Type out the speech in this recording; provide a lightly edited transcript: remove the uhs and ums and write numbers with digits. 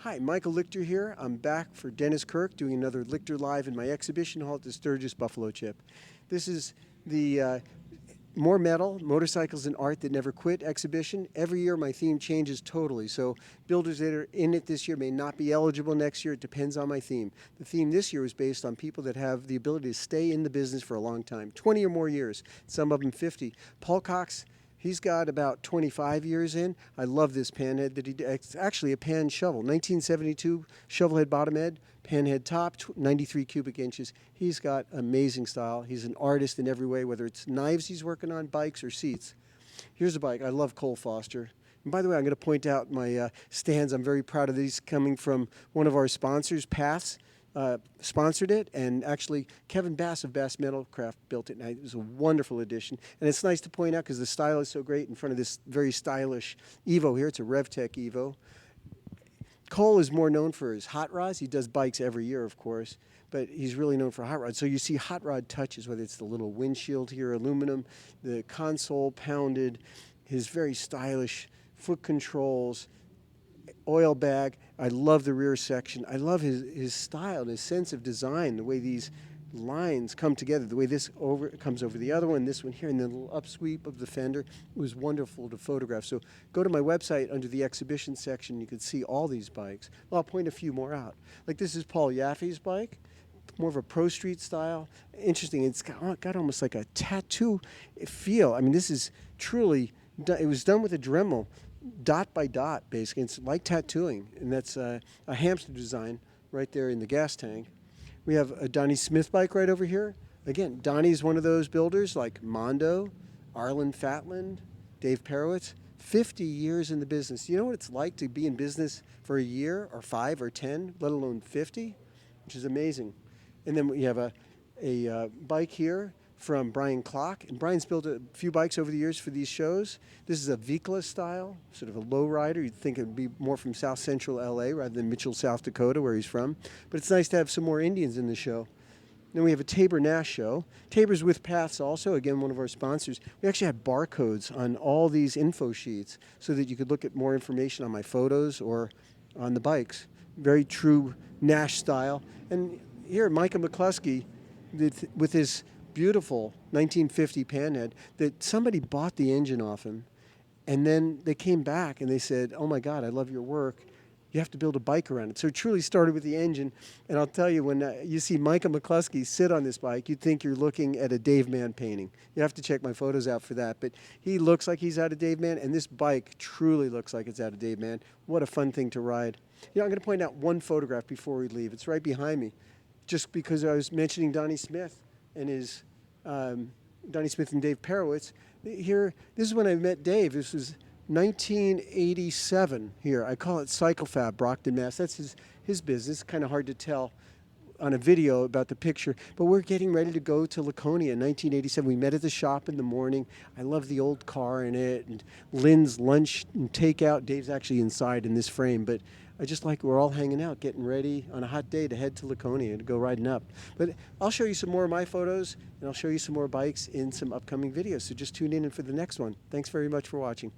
Hi, Micheal Lichter here. I'm back for Dennis Kirk doing another Lichter Live in my exhibition hall at the Sturgis Buffalo Chip. This is the More Metal, Motorcycles and Art That Never Quit exhibition. Every year my theme changes totally, so builders that are in it this year may not be eligible next year. It depends on my theme. The theme this year was based on people that have the ability to stay in the business for a long time, 20 or more years, some of them 50. Paul Cox, he's got about 25 years in. I love this panhead that he did. It's actually a pan shovel, 1972 shovel head bottom head, panhead top, 93 cubic inches. He's got amazing style. He's an artist in every way, whether it's knives he's working on, bikes, or seats. Here's a bike. I love Cole Foster. And by the way, I'm going to point out my stands. I'm very proud of these coming from one of our sponsors, Paths. Sponsored it, and actually Kevin Bass of Bass Metal Craft built it, and it was a wonderful addition. And it's nice to point out because the style is so great in front of this very stylish Evo here. It's a RevTech Evo. Cole is more known for his hot rods. He does bikes every year, of course, but he's really known for hot rods. So you see hot rod touches, whether it's the little windshield here, aluminum, the console pounded, his very stylish foot controls, oil bag. I love the rear section. I love his style and his sense of design, the way these lines come together, the way this comes over the other one, this one here, and the little upsweep of the fender. It was wonderful to photograph. So go to my website under the exhibition section. You can see all these bikes. Well, I'll point a few more out. Like this is Paul Yaffi's bike, more of a Pro Street style. Interesting. It's got almost like a tattoo feel. I mean, this is truly, it was done with a Dremel, dot by dot, basically. It's like tattooing, and that's a hamster design right there in the gas tank. We have a Donnie Smith bike right over here. Again, Donnie's one of those builders like Mondo, Arlen Fatland, Dave Perowitz. 50 years in the business. You know what it's like to be in business for a year or 5 or 10, let alone 50, which is amazing. And then we have a bike here from Brian Clock, and Brian's built a few bikes over the years for these shows. This is a Vikla style, sort of a low rider. You'd think it would be more from South Central LA rather than Mitchell, South Dakota, where he's from. But it's nice to have some more Indians in the show. Then we have a Tabor Nash show. Tabor's with Paths also, again, one of our sponsors. We actually have barcodes on all these info sheets so that you could look at more information on my photos or on the bikes. Very true Nash style. And here, Micah McCluskey, with his beautiful 1950 panhead, that somebody bought the engine off him, and then they came back and they said, "Oh my God, I love your work. You have to build a bike around it." So it truly started with the engine. And I'll tell you, when you see Micah McCluskey sit on this bike, you'd think you're looking at a Dave Mann painting. You have to check my photos out for that. But he looks like he's out of Dave Mann, and this bike truly looks like it's out of Dave Mann. What a fun thing to ride. You know, I'm going to point out one photograph before we leave. It's right behind me, just because I was mentioning Donnie Smith and his Donnie Smith and Dave Perowitz. Here, this is when I met Dave. This was 1987 here. I call it Cycle Fab, Brockton, Mass. That's his business. Kind of hard to tell on a video about the picture. But we're getting ready to go to Laconia in 1987. We met at the shop in the morning. I love the old car in it, and Lynn's lunch and takeout. Dave's actually inside in this frame, but I just like we're all hanging out, getting ready on a hot day to head to Laconia to go riding up. But I'll show you some more of my photos, and I'll show you some more bikes in some upcoming videos. So just tune in for the next one. Thanks very much for watching.